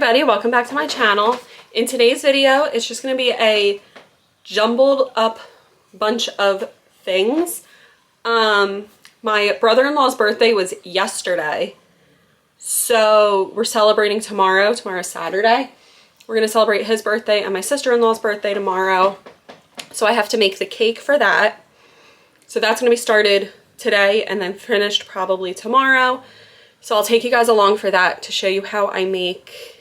everybody, welcome back to my channel. In today's video, it's just going to be a jumbled up bunch of things. My brother-in-law's birthday was yesterday, so we're celebrating tomorrow. Tomorrow's Saturday. We're going to celebrate his birthday and my sister-in-law's birthday tomorrow, so I have to make the cake for that. So that's going to be started today and then finished probably tomorrow. So I'll take you guys along for that to show you how I make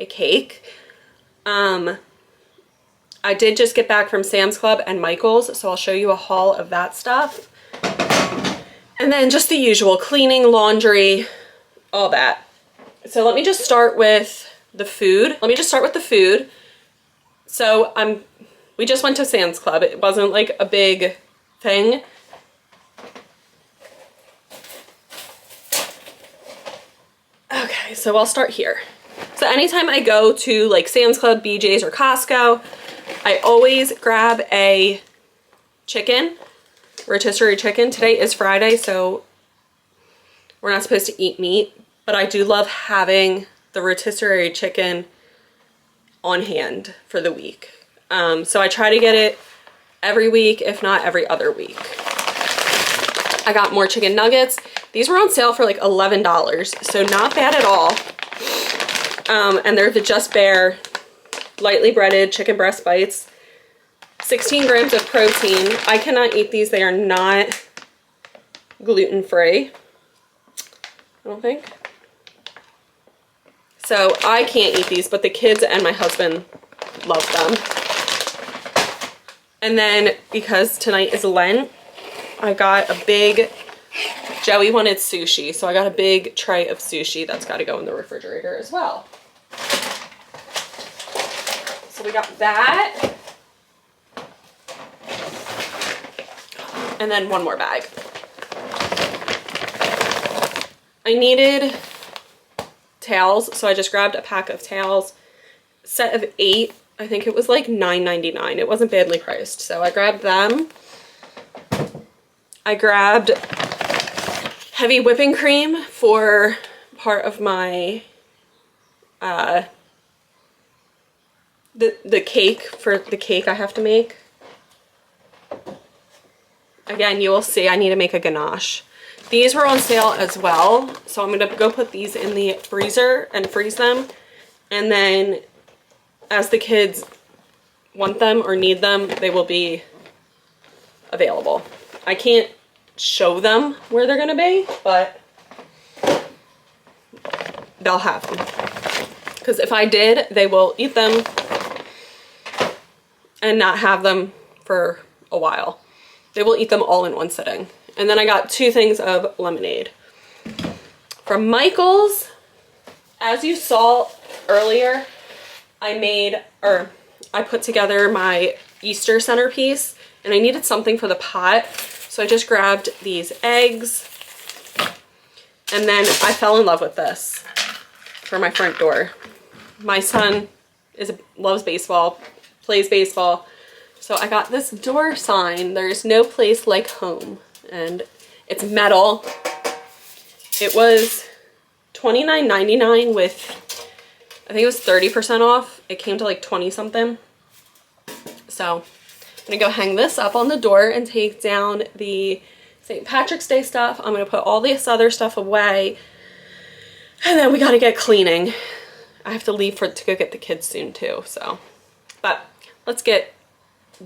a cake. I did just get back from Sam's Club and Michael's, so I'll show you a haul of that stuff. And then just the usual cleaning, laundry, all that. So let me just start with the food. So we just went to Sam's Club. It wasn't like a big thing. Okay, so I'll start here. So anytime I go to like Sam's Club, BJ's, or Costco, I always grab a chicken, rotisserie chicken. Today is Friday, so we're not supposed to eat meat, but I do love having the rotisserie chicken on hand for the week. So I try to get it every week, if not every other week. I got more chicken nuggets. These were on sale for like $11, so not bad at all. And they're the Just Bare lightly breaded chicken breast bites. 16 grams of protein. I cannot eat these. They are not gluten-free, I don't think. So I can't eat these, but the kids and my husband love them. And then because tonight is Lent, I got a big, Joey wanted sushi, so I got a big tray of sushi that's got to go in the refrigerator as well. So we got that. And then one more bag. I needed towels, so I just grabbed a pack of towels. Set of 8. I think it was like $9.99. It wasn't badly priced, so I grabbed them. I grabbed heavy whipping cream for part of my the cake, for the cake I have to make. Again, you will see I need to make a ganache. These were on sale as well, so I'm gonna go put these in the freezer and freeze them, and then as the kids want them or need them, they will be available. I can't show them where they're gonna be, but they'll have them. Because if I did, they will eat them and not have them for a while. They will eat them all in one sitting. And then I got 2 things of lemonade. From Michael's, as you saw earlier, I put together my Easter centerpiece, and I needed something for the pot. So I just grabbed these eggs, and then I fell in love with this for my front door. My son loves baseball, plays baseball, so I got this door sign, "There's no place like home," and it's metal. It was $29.99 with, I think it was 30% off. It came to like 20 something. So I'm gonna go hang this up on the door and take down the St. Patrick's Day stuff. I'm gonna put all this other stuff away, and then we gotta get cleaning. I have to leave to go get the kids soon too, so. But let's get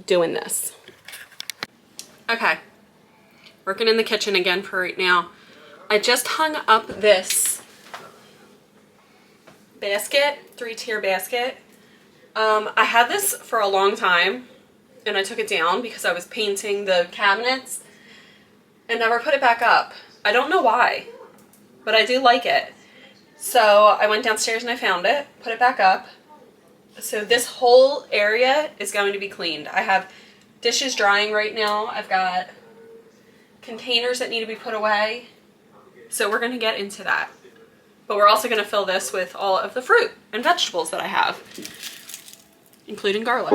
doing this. Okay, working in the kitchen again for right now. I just hung up this basket, 3-tier basket. I had this for a long time, and I took it down because I was painting the cabinets and never put it back up. I don't know why, but I do like it. So I went downstairs and I found it, put it back up. So this whole area is going to be cleaned. I have dishes drying right now. I've got containers that need to be put away. So we're going to get into that. But we're also going to fill this with all of the fruit and vegetables that I have, including garlic.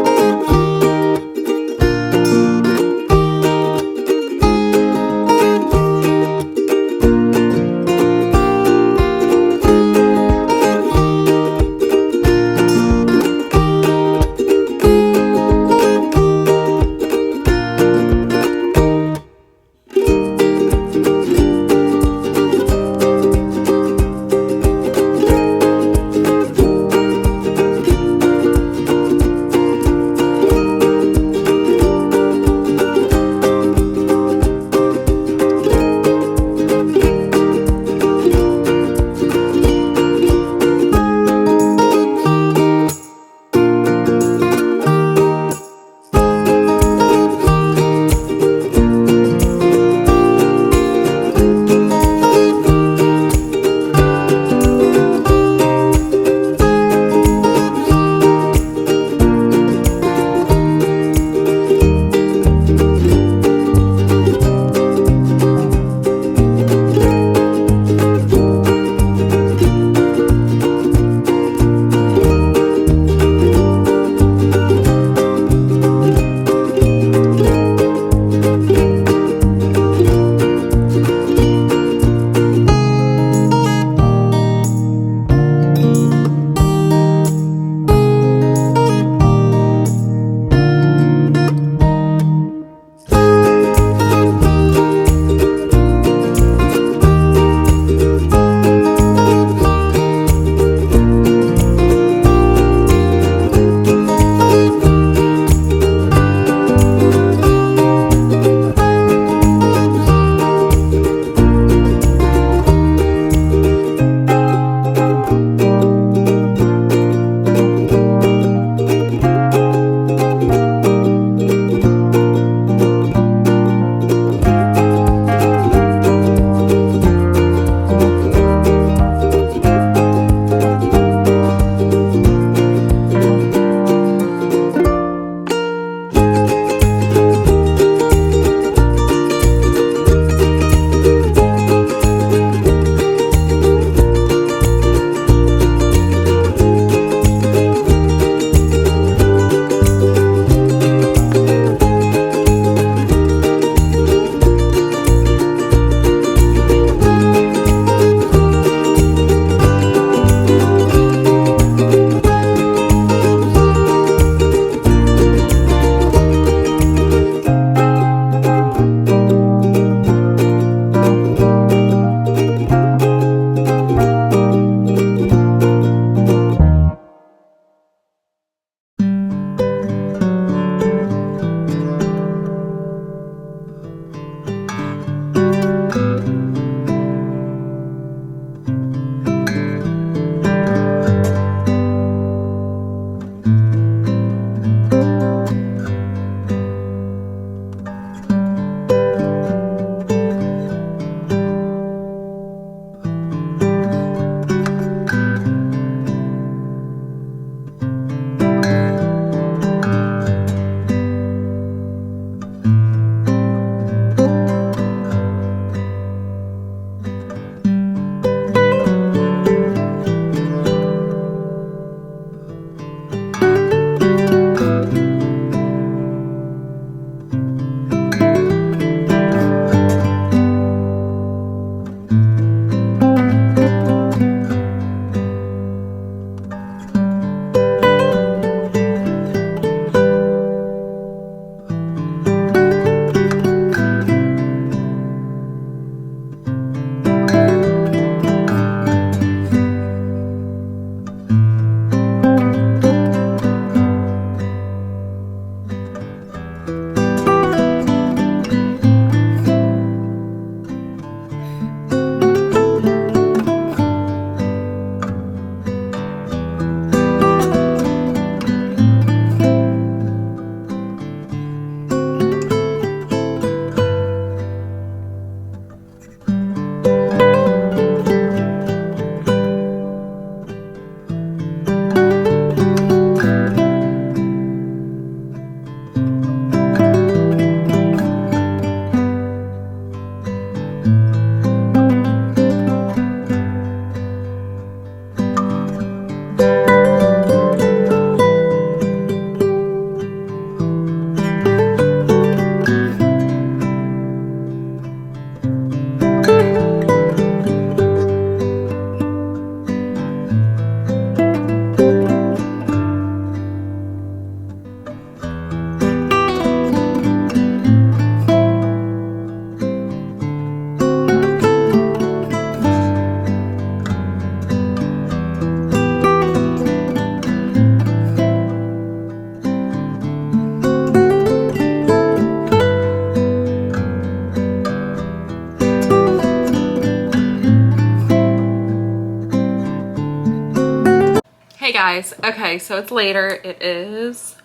guys. Okay, so it's later. It is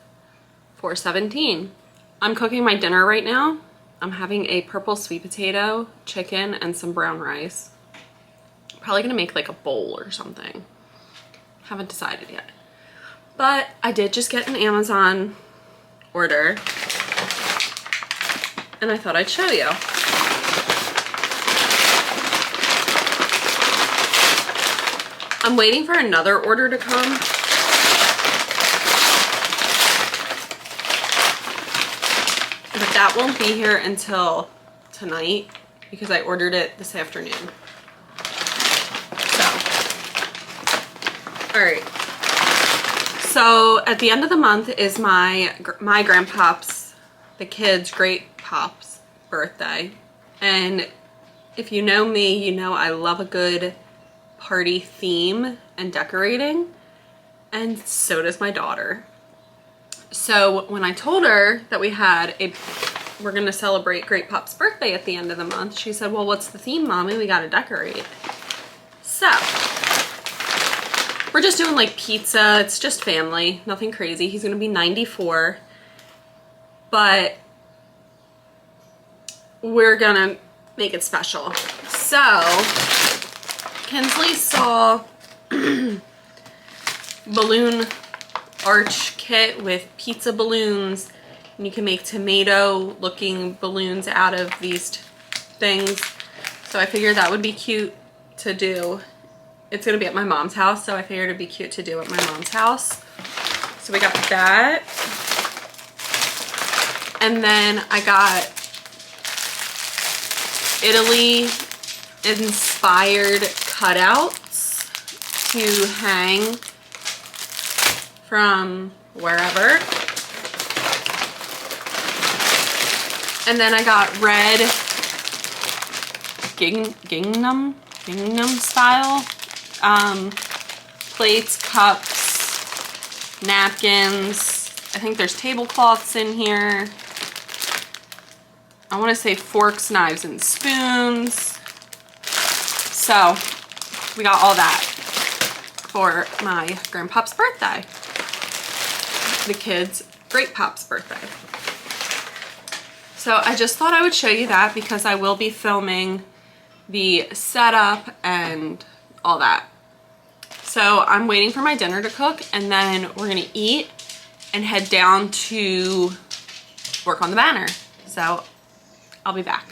4:17. I'm cooking my dinner right now. I'm having a purple sweet potato, chicken, and some brown rice. Probably gonna make like a bowl or something. Haven't decided yet. But I did just get an Amazon order, and I thought I'd show you. I'm waiting for another order to come. But that won't be here until tonight because I ordered it this afternoon. So, all right. So at the end of the month is my grandpop's, the kids' great pop's birthday. And if you know me, you know I love a good party theme and decorating, and so does my daughter. So when I told her that we're gonna celebrate Great Pop's birthday at the end of the month, she said, well, what's the theme, Mommy? We gotta decorate. So we're just doing like pizza. It's just family, nothing crazy. He's gonna be 94, but we're gonna make it special. So Kinsley saw balloon arch kit with pizza balloons, and you can make tomato looking balloons out of these things. So I figured that would be cute to do. It's gonna be at my mom's house, so I figured it'd be cute to do at my mom's house. So we got that. And then I got Italy inspired cutouts to hang from wherever. And then I got red gingham style plates, cups, napkins. I think there's tablecloths in here. I want to say forks, knives, and spoons. So we got all that for my grandpop's birthday. The kids' great pop's birthday. So I just thought I would show you that because I will be filming the setup and all that. So I'm waiting for my dinner to cook, and then we're gonna eat and head down to work on the banner. So I'll be back.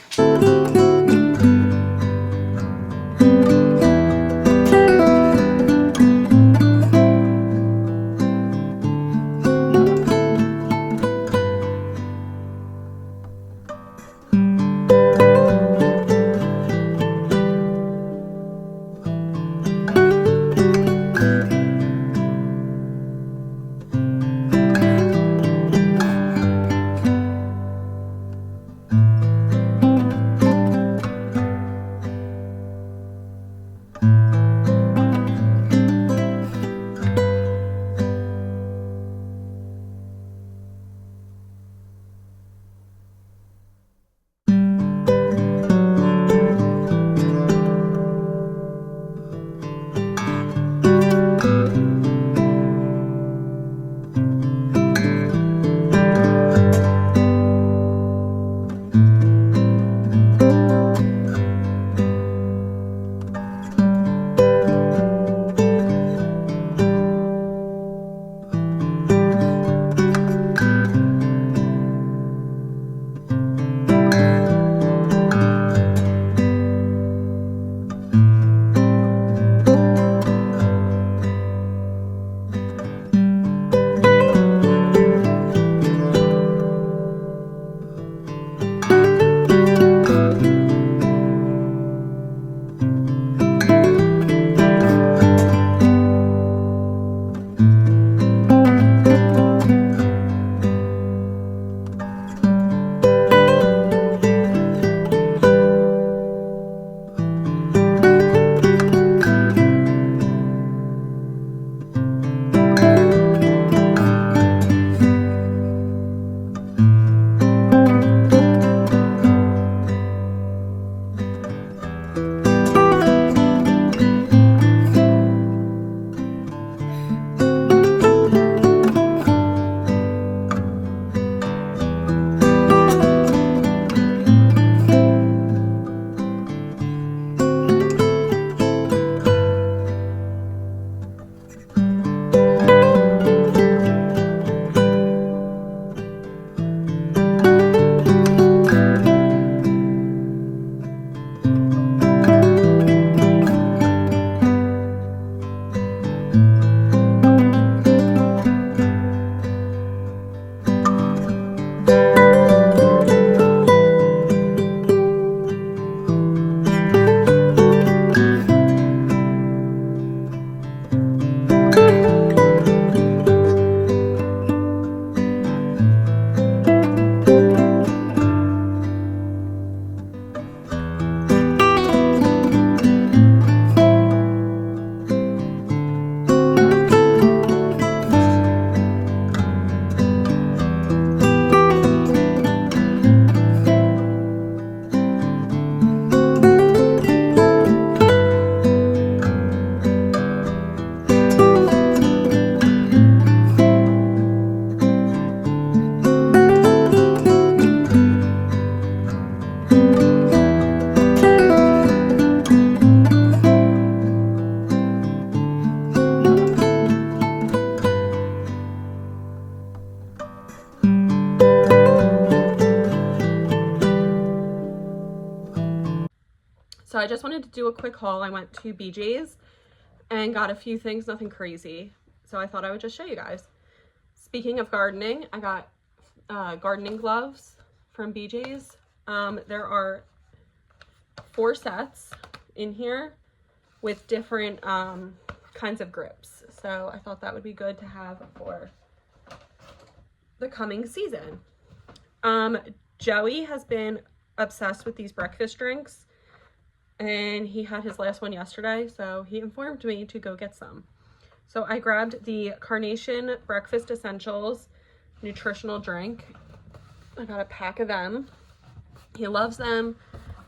So I just wanted to do a quick haul. I went to BJ's and got a few things, nothing crazy. So I thought I would just show you guys. Speaking of gardening, I got gardening gloves from BJ's. There are 4 sets in here with different kinds of grips. So I thought that would be good to have for the coming season. Joey has been obsessed with these breakfast drinks, and he had his last one yesterday, so he informed me to go get some. So I grabbed the Carnation Breakfast Essentials nutritional drink. I got a pack of them. He loves them.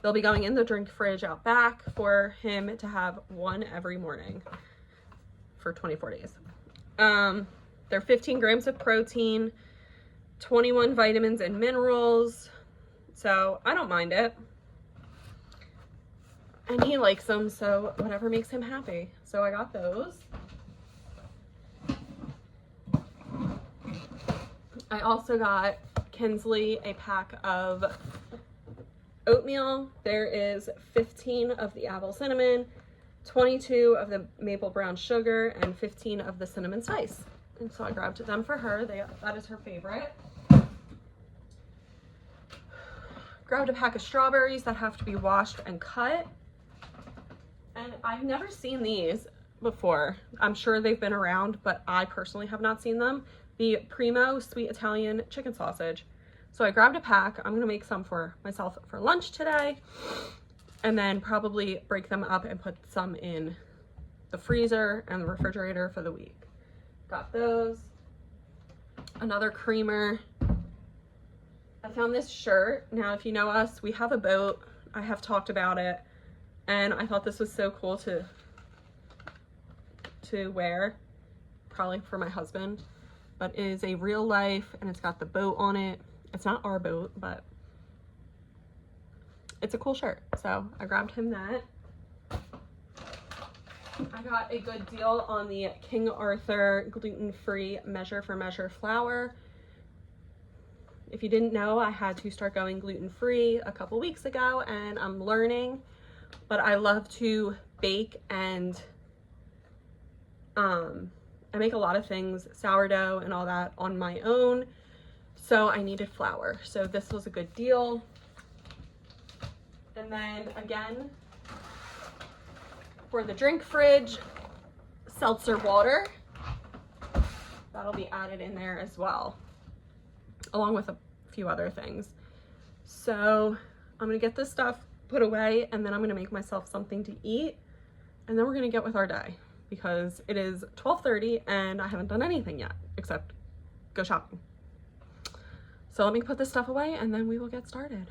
They'll be going in the drink fridge out back for him to have one every morning for 24 days. They're 15 grams of protein, 21 vitamins and minerals, so I don't mind it. And he likes them, so whatever makes him happy. So I got those. I also got Kinsley a pack of oatmeal. There is 15 of the apple cinnamon, 22 of the maple brown sugar, and 15 of the cinnamon spice. And so I grabbed them for her. That is her favorite. Grabbed a pack of strawberries that have to be washed and cut. And I've never seen these before. I'm sure they've been around, but I personally have not seen them. The Primo Sweet Italian Chicken Sausage. So I grabbed a pack. I'm gonna make some for myself for lunch today, and then probably break them up and put some in the freezer and the refrigerator for the week. Got those. Another creamer. I found this shirt. Now, if you know us, we have a boat. I have talked about it, and I thought this was so cool to wear, probably for my husband. But it is a real life, and it's got the boat on it. It's not our boat, but it's a cool shirt. So I grabbed him that. I got a good deal on the King Arthur gluten-free Measure for Measure flour. If you didn't know, I had to start going gluten-free a couple weeks ago, and I'm learning. But I love to bake, and I make a lot of things, sourdough and all that, on my own. So I needed flour. So this was a good deal. And then again, for the drink fridge, seltzer water. That'll be added in there as well, along with a few other things. So I'm gonna get this stuff put away, and then I'm gonna make myself something to eat, and then we're gonna get with our day, because it is 12:30 and I haven't done anything yet except go shopping. So let me put this stuff away, and then we will get started.